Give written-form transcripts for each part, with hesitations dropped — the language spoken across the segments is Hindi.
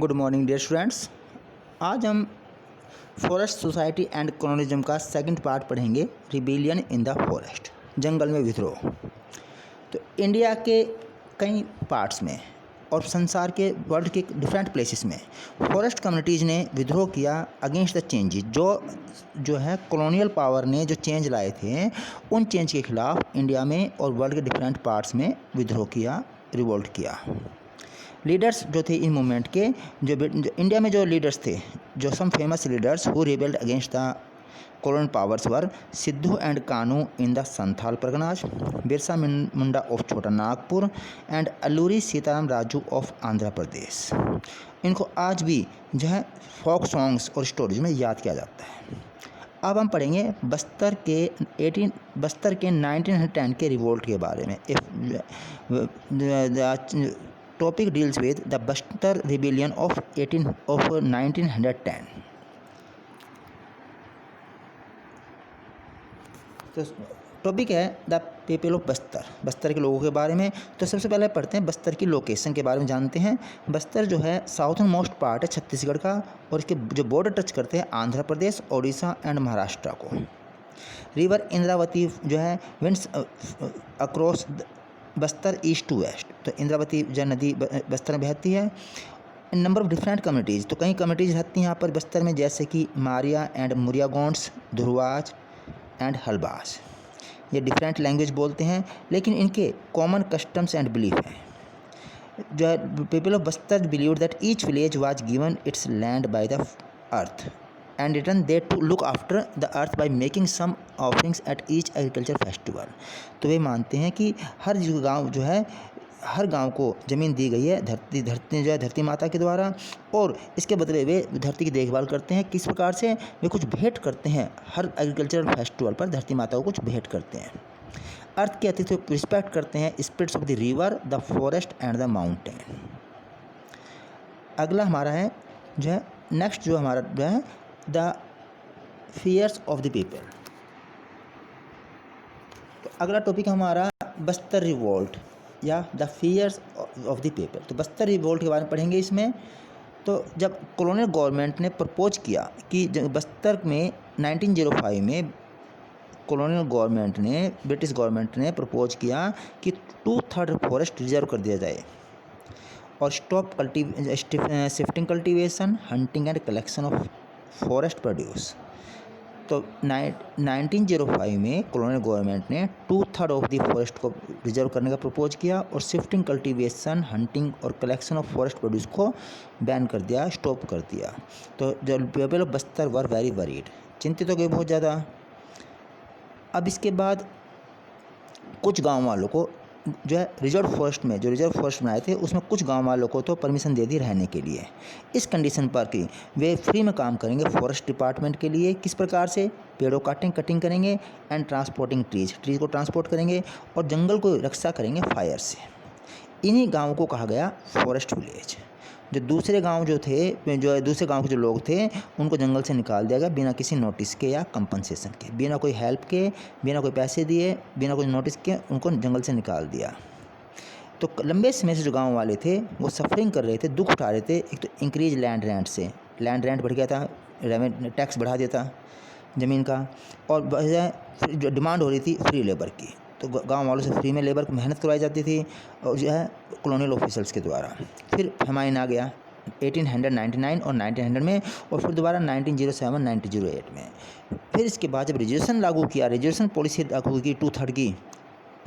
Good morning dear students. आज हम फॉरेस्ट सोसाइटी एंड कॉलोनिज्म का सेकंड पार्ट पढ़ेंगे, रिबेलियन इन द फॉरेस्ट, जंगल में विद्रोह। तो इंडिया के कई पार्ट्स में और संसार के वर्ल्ड के डिफरेंट प्लेसेस में फॉरेस्ट कम्युनिटीज़ ने विद्रोह किया अगेंस्ट द चेंजेस। जो है कॉलोनियल पावर ने जो चेंज लाए थे, उन चेंज के खिलाफ इंडिया में और वर्ल्ड के डिफरेंट पार्ट्स में विद्रोह किया, रिवोल्ट किया। लीडर्स जो थे इन मूवमेंट के, जो इंडिया में जो लीडर्स थे, जो some famous leaders who rebelled against the colonial powers were Sidhu and Kanu in the Santhal Parganas, Birsa Munda of Chhota Nagpur and Alluri Sitarama Raju of Andhra Pradesh. इनको आज भी जो है फोक सॉन्ग्स और स्टोरीज में याद किया जाता है। अब हम पढ़ेंगे बस्तर के 1910 के रिवोल्ट के बारे में। Topic deals with the Bastar rebellion of 1910। तो टॉपिक है द पीपल ऑफ बस्तर के लोगों के बारे में। तो सबसे पहले पढ़ते हैं बस्तर की लोकेशन के बारे में जानते हैं। बस्तर जो है साउथर्न मोस्ट पार्ट है छत्तीसगढ़ का, और इसके जो बॉर्डर टच करते हैं आंध्र प्रदेश, उड़ीसा एंड महाराष्ट्र को। रिवर इंद्रावती जो है winds across Bastar east to west. तो इंद्रावती जो नदी बस्तर में बहती है। नंबर ऑफ डिफरेंट कम्युनिटीज़, तो कई कम्युनिटीज़ रहती हैं यहाँ पर बस्तर में, जैसे कि मारिया एंड मुरिया गॉन्ड्स, धुरवाज एंड हलबाज। ये डिफरेंट लैंग्वेज बोलते हैं, लेकिन इनके कॉमन कस्टम्स एंड बिलीफ हैं। जो है people of Bastar believe that each village was given its land by the earth and return they to look after the earth by making some offerings at each agriculture festival. तो वे मानते हैं कि हर गांव को ज़मीन दी गई है धरती माता के द्वारा, और इसके बदले वे धरती की देखभाल करते हैं। किस प्रकार से? वे कुछ भेंट करते हैं, हर एग्रीकल्चरल फेस्टिवल पर धरती माता को कुछ भेंट करते हैं। अर्थ के अतिथि को रिस्पेक्ट करते हैं, spirits of the river, the forest and the mountain. अगला हमारा है जो है नेक्स्ट जो हमारा जो है the fears of the people. तो अगला टॉपिक हमारा बस्तर रिवोल्ट या the fears of the people. तो बस्तर रिवोल्ट के बारे में पढ़ेंगे इसमें। तो जब कॉलोनियल गवर्नमेंट ने प्रपोज किया कि बस्तर में 1905 में कॉलोनियल गवर्नमेंट ने, ब्रिटिश गवर्नमेंट ने प्रपोज किया कि 2/3 फॉरेस्ट रिजर्व कर दिया जाए और stop shifting cultivation, hunting and collection of forest produce. तो 1905 में कॉलोनियल गवर्नमेंट ने 2/3 ऑफ द फॉरेस्ट को रिजर्व करने का प्रपोज किया और शिफ्टिंग कल्टीवेशन, हंटिंग और कलेक्शन ऑफ फॉरेस्ट प्रोड्यूस को बैन कर दिया, स्टॉप कर दिया। तो जो people of Bastar were very worried, चिंतित हो गए बहुत ज़्यादा। अब इसके बाद कुछ गांव वालों को जो है रिजर्व फॉरेस्ट में, जो रिजर्व फॉरेस्ट बनाए थे उसमें कुछ गांव वालों को तो परमिशन दे दी रहने के लिए, इस कंडीशन पर कि वे फ्री में काम करेंगे फॉरेस्ट डिपार्टमेंट के लिए। किस प्रकार से? पेड़ों कटिंग करेंगे एंड ट्रांसपोर्टिंग ट्रीज़ को ट्रांसपोर्ट करेंगे और जंगल को रक्षा करेंगे फायर से। इन्हीं गाँव को कहा गया फॉरेस्ट विलेज। जो दूसरे गांव के जो लोग थे उनको जंगल से निकाल दिया गया बिना किसी नोटिस के या कंपनसेशन के, बिना कोई हेल्प के, बिना कोई पैसे दिए, बिना कोई नोटिस के उनको जंगल से निकाल दिया। तो लंबे समय से जो गांव वाले थे वो सफरिंग कर रहे थे, दुख उठा रहे थे। एक तो इंक्रीज लैंड रेंट से, लैंड रेंट बढ़ गया था, टैक्स बढ़ा दिया था ज़मीन का, और जो डिमांड हो रही थी फ्री लेबर की, तो गांव वालों से फ्री में लेबर को मेहनत करवाई जाती थी और जो है कॉलोनियल ऑफिसर्स के द्वारा। फिर फेमाइन आ गया 1899 और 1900 में, और फिर दोबारा 1907 1908 में। फिर इसके बाद जब रिजर्वेशन पॉलिसी लागू की 2/3 की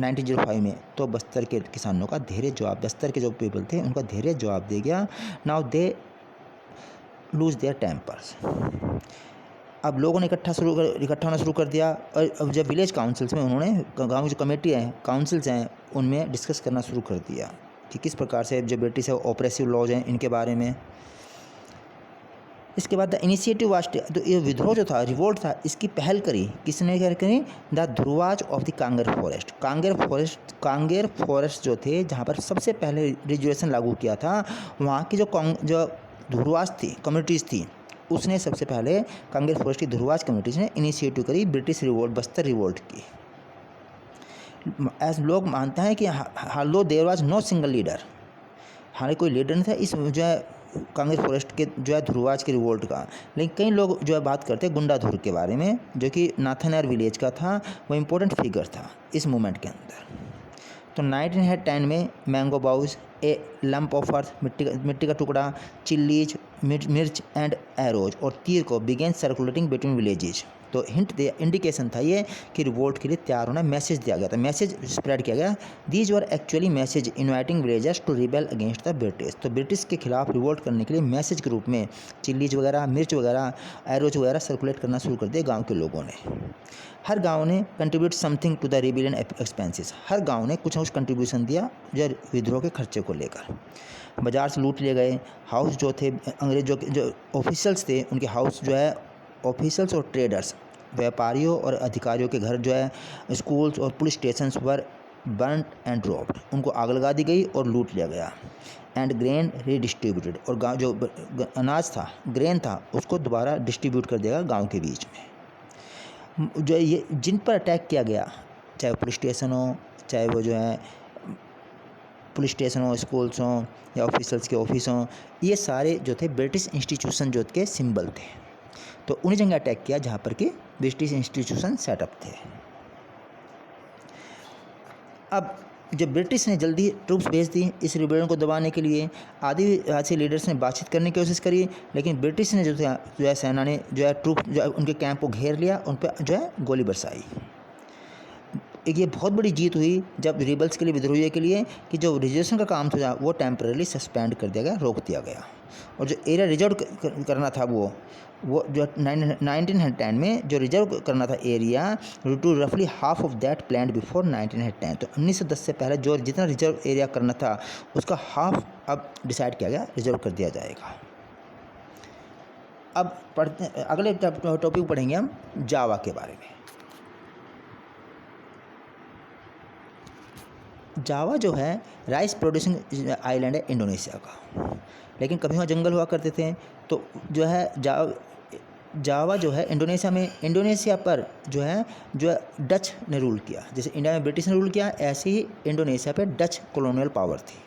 1905 में, तो बस्तर के किसानों का धैर्य जवाब, बस्तर के जो पीपल थे उनका धैर्य जवाब दे गया। Now they lose their tempers. अब लोगों ने इकट्ठा होना शुरू कर दिया, और अब जब विलेज काउंसिल्स में उन्होंने गांव की जो कमेटी है, काउंसिल्स हैं, उनमें डिस्कस करना शुरू कर दिया कि किस प्रकार से जो ब्रिटिश है ऑपरेसिव लॉज हैं इनके बारे में। इसके बाद द इनिशिएटिव वास्ट, तो ये विद्रोह जो था, रिवोल्ट था, इसकी पहल करी किसने करी? The Dhurwas of the Kanger forest जो थे, जहाँ पर सबसे पहले रिजर्वेशन लागू किया था, वहाँ की जो धुरवाज थी, कम्युनिटीज़ थी, उसने सबसे पहले कांगेर फॉरेस्ट की धुरवाज कम्युनिटीज़ ने इनिशिएटिव करी ब्रिटिश रिवोल्ट, बस्तर रिवोल्ट की। ऐसे लोग मानते हैं कि although there was no single leader, हालांकि कोई लीडर नहीं था इस जो है कांगेर फॉरेस्ट के जो है ध्रुवाज के रिवोल्ट का। लेकिन कई लोग जो है बात करते हैं गुंडाधुर के बारे में, जो कि नाथनर विलेज का था, वो इम्पोर्टेंट फिगर था इस मूवमेंट के अंदर। तो 1910 में mango boughs, A lump of earth, मिट्टी का टुकड़ा, चिल्लीज, मिर्च एंड एरोज और तीर को बिगेन सर्कुलेटिंग बिटवीन विलेजेज। तो हिंट दिया, इंडिकेशन था ये कि रिवोल्ट के लिए तैयार होना, मैसेज दिया गया था, मैसेज स्प्रेड किया गया। These were actually message inviting villagers to rebel against the British. तो ब्रिटिश के खिलाफ रिवोल्ट करने के लिए मैसेज के रूप में चिल्लीज वगैरह, मिर्च वगैरह, एरोज वगैरह सर्कुलेट करना शुरू कर दिया गाँव के लोगों ने। हर गांव ने contribute something to the rebellion expenses. हर गांव ने कुछ ना कुछ कंट्रीब्यूशन दिया जो विद्रोह के खर्चे को लेकर। बाजार से लूट लिए गए, हाउस जो थे अंग्रेजों के, जो ऑफिशियल्स थे उनके हाउस जो है, ऑफिशियल्स और ट्रेडर्स, व्यापारियों और अधिकारियों के घर जो है, स्कूल्स और पुलिस स्टेशंस पर बर्न एंड ड्रॉप्ड, उनको आग लगा दी गई और लूट लिया गया। एंड ग्रेन रीडिस्ट्रीब्यूटेड, और गाँव जो अनाज था, ग्रेन था, उसको दोबारा डिस्ट्रीब्यूट कर दिया गाँव के बीच में। जो ये जिन पर अटैक किया गया, चाहे पुलिस स्टेशन हो, चाहे वो जो है पुलिस स्टेशन हो, स्कूल्स हों या ऑफिसर्स के ऑफिस हों, ये सारे जो थे ब्रिटिश इंस्टीट्यूशन जो के सिंबल थे। तो उन्हीं जगह अटैक किया जहाँ पर कि ब्रिटिश इंस्टीट्यूशन सेटअप थे। अब जब ब्रिटिश ने जल्दी ट्रूप्स भेज दी इस रिबेलियन को दबाने के लिए, आदिवासी लीडर्स ने बातचीत करने की कोशिश करी, लेकिन ब्रिटिश ने जो है सेना ने जो है ट्रूप जो है उनके कैंप को घेर लिया, उन पर जो है गोली बरसाई। एक ये बहुत बड़ी जीत हुई जब रिबल्स के लिए, विद्रोहियों के लिए, कि जो रिजर्वेशन का काम था वो टेम्पररी सस्पेंड कर दिया गया, रोक दिया गया। और जो एरिया रिजर्व करना था वो जो 1910 में जो रिजर्व करना था एरिया, टू रफली half of that plan before 1910। तो 1910 से पहले जो जितना रिजर्व एरिया करना था उसका हाफ अब डिसाइड किया गया, रिजर्व कर दिया जाएगा। अब अगले टॉपिक पढ़ेंगे हम जावा के बारे में। जावा जो है राइस प्रोड्यूसिंग आइलैंड है इंडोनेशिया का, लेकिन कभी वहाँ जंगल हुआ करते थे। तो जो है जावा जो है इंडोनेशिया पर जो है डच ने रूल किया। जैसे इंडिया में ब्रिटिश ने रूल किया, ऐसे ही इंडोनेशिया पे डच कॉलोनियल पावर थी।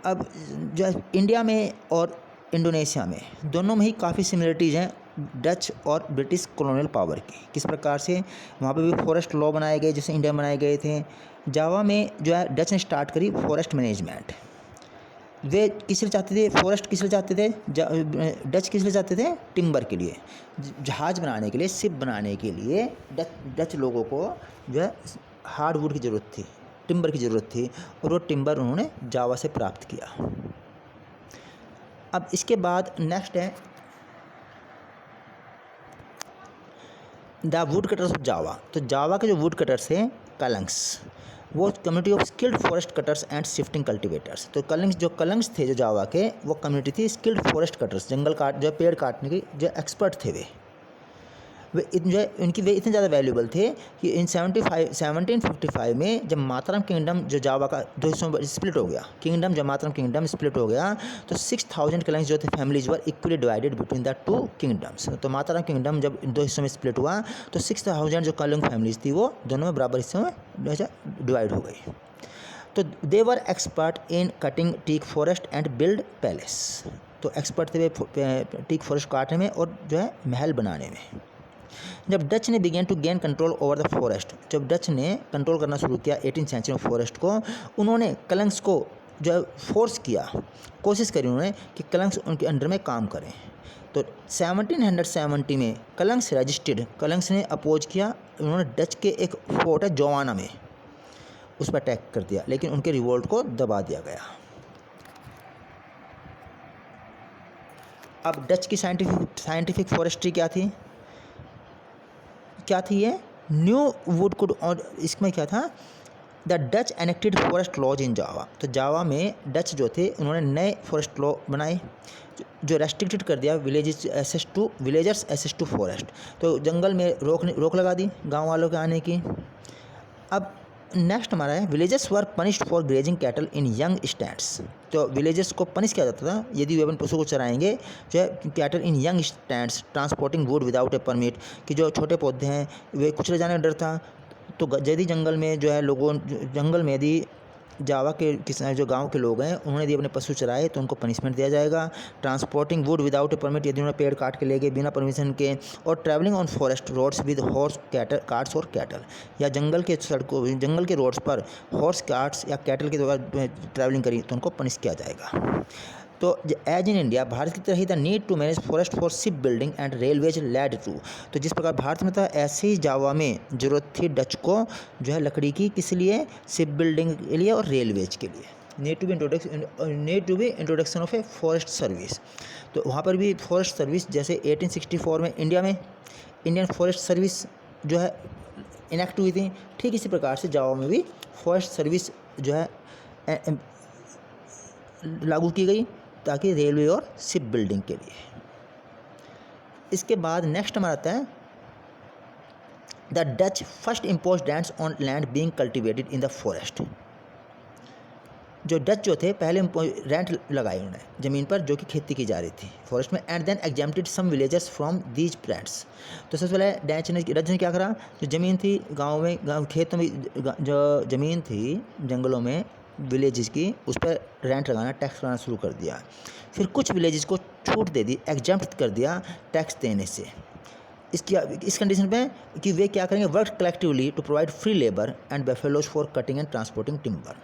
अब जो है इंडिया में और इंडोनेशिया में दोनों में ही काफ़ी सिमिलरिटीज़ हैं डच और ब्रिटिश कॉलोनियल पावर की। किस प्रकार से वहाँ पे भी फॉरेस्ट लॉ बनाए गए जैसे इंडिया में बनाए गए थे। जावा में जो है डच ने स्टार्ट करी फॉरेस्ट मैनेजमेंट। वे किस लिए चाहते थे फॉरेस्ट, किस लिए चाहते थे डच किस लिए चाहते थे, टिम्बर के लिए, जहाज़ बनाने के लिए, शिप बनाने के लिए डच लोगों को जो है हार्डवुड की ज़रूरत थी, टिम्बर की ज़रूरत थी, और वो टिम्बर उन्होंने जावा से प्राप्त किया। अब इसके बाद नेक्स्ट है the wood cutters of Java. तो जावा के जो वुड कटर्स हैं कलंग्स, वो community of skilled forest cutters and shifting cultivators. तो कलंग्स थे जो जावा के, वो कम्युनिटी थी स्किल्ड फॉरेस्ट कटर्स, जंगल काट जो पेड़ काटने के जो एक्सपर्ट थे। वे इतने ज़्यादा वैल्यूबल थे कि इन 1755 में जब माताराम किंगडम जो जावा का दो हिस्सों में स्प्लिट हो गया, जब माताराम किंगडम स्प्लिट हो गया तो 6000 कलंग्स जो थे families were equally divided between the two kingdoms. तो माताराम किंगडम जब दो हिस्सों में स्प्लिट हुआ तो 6000 जो कलंग फैमिलीज थी वो दोनों में बराबर हिस्सों में डिवाइड हो गई। तो they were expert in cutting teak forest and build palace. तो एक्सपर्ट थे टीक फॉरेस्ट काटने में और जो है महल बनाने में। जब डच ने began to gain control over the forest, जब डच ने कंट्रोल करना शुरू किया 18th सेंचुरी में फॉरेस्ट को, उन्होंने कलंग्स को जो है फोर्स किया, कोशिश करी उन्होंने कि कलंग्स उनके अंडर में काम करें। तो 1770 में कलंग्स रजिस्टेड, कलंग्स ने अपोज किया, उन्होंने डच के एक फोर्ट है जोवाना में, उस पर अटैक कर दिया, लेकिन उनके रिवोल्ट को दबा दिया गया। अब डच की साइंटिफिक फॉरेस्ट्री क्या थी ये न्यू वुड कुड, और इसमें क्या था the Dutch enacted forest laws in Java. तो जावा में डच जो थे उन्होंने नए फॉरेस्ट लॉ बनाए जो रेस्ट्रिक्टेड कर दिया विलेजर्स एसेस टू फॉरेस्ट। तो जंगल में रोक लगा दी गांव वालों के आने की। अब नेक्स्ट हमारा है villagers were punished for grazing cattle in young stands. तो विलेजर्स को पनिश किया जाता था यदि वे अपन पशु को चराएंगे जो है cattle in young stands transporting would without A permit, कि जो छोटे पौधे हैं वे कुचले जाने का डर था। तो यदि जंगल में जो है जंगल में यदि जावा के किसान जो गांव के लोग हैं उन्होंने यदि अपने पशु चराए तो उनको पनिशमेंट दिया जाएगा। Transporting would without A permit, यदि उन्होंने पेड़ काट के ले गए बिना परमिशन के। और travelling on forest roads with horse cattle carts और कैटल, या जंगल के सड़कों जंगल के रोड्स पर हॉर्स कार्ट्स या कैटल के द्वारा ट्रैवलिंग करी तो उनको पनिश किया जाएगा। तो एज इन इंडिया, भारत की तरह ही the need to manage forest for ship building and railways led to, तो जिस प्रकार भारत में था ऐसे ही जावा में जरूरत थी डच को जो है लकड़ी की, किस लिए, शिप बिल्डिंग के लिए और रेलवेज के लिए। Need to be introduction of a forest service, तो वहाँ पर भी फॉरेस्ट सर्विस जैसे 1864 में इंडिया में इंडियन फॉरेस्ट सर्विस जो है इनेक्ट हुई थी, ठीक इसी प्रकार से जावा में भी फॉरेस्ट सर्विस जो है लागू की गई ताकि रेलवे और शिप बिल्डिंग के लिए। इसके बाद नेक्स्ट हमारा आता है the Dutch first impose rants on land being cultivated in the forest. जो डच जो थे पहले रेंट लगाए उन्होंने ज़मीन पर जो कि खेती की जा रही थी फॉरेस्ट में, and then exempted some villagers from these rents. तो सबसे पहले डच ने क्या करा, जो ज़मीन थी गाँव में खेतों में जो ज़मीन थी जंगलों में विलेजेस की, उस पर रेंट लगाना, टैक्स लगाना शुरू कर दिया। फिर कुछ विलेजेस को छूट दे दी, एग्जेम्प्ट कर दिया टैक्स देने से। इस कंडीशन पे कि वे क्या करेंगे, work collectively to provide free labour and buffaloes for cutting and transporting timber.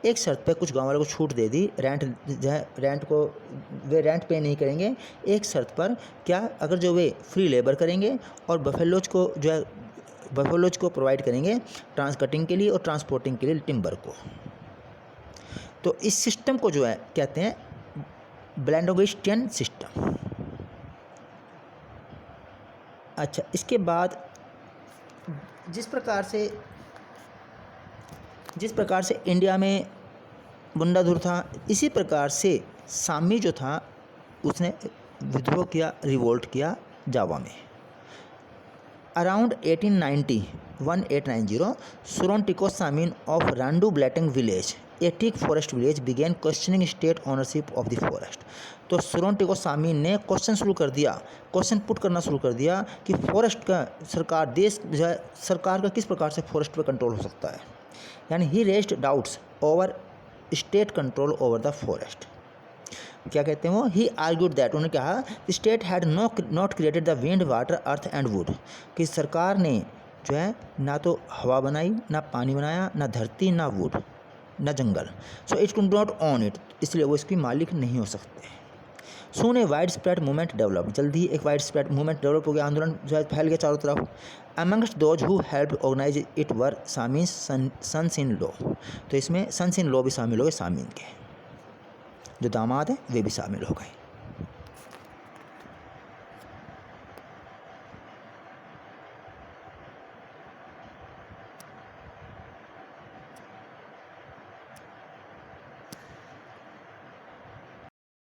एक शर्त पे कुछ गाँव वालों को छूट दे दी, रेंट को वे रेंट पे नहीं करेंगे, एक शर्त पर क्या, अगर जो वे फ्री लेबर करेंगे और बफेलोज को प्रोवाइड करेंगे कटिंग के लिए और ट्रांसपोर्टिंग के लिए टिम्बर को। तो इस सिस्टम को जो है कहते हैं ब्लैंडोगेस्टियन सिस्टम। अच्छा, इसके बाद जिस प्रकार से इंडिया में बुंडाधुर था, इसी प्रकार से सामी जो था उसने विद्रोह किया, रिवोल्ट किया जावा में। Around 1890 Surontiko Samin of Randu Blatung village, a teak forest village, began questioning state ownership of the forest. तो सुरोनटिको सामीन ने क्वेश्चन पुट करना शुरू कर दिया कि फॉरेस्ट का सरकार का किस प्रकार से फॉरेस्ट पर कंट्रोल हो सकता है, यानी he raised doubts over state control over the forest. क्या कहते हैं वो, ही आर्ग्यूड दैट, उन्होंने कहा state had not created the wind water earth and wood, कि सरकार ने जो है ना तो हवा बनाई, ना पानी बनाया, ना धरती, ना वुड, ना जंगल, so it could not own it, इसलिए वो इसकी मालिक नहीं हो सकते। Soon a widespread movement develop, जल्दी ही एक वाइड स्प्रेड मूवमेंट डेवलप हो गया, आंदोलन जो है फैल गया चारों तरफ। Amongst those who help organize it were Samin sons in law, तो इसमें सन्स इन लॉ भी शामिल हो गए, सामीन के जो दामाद हैं वे भी शामिल हो गए।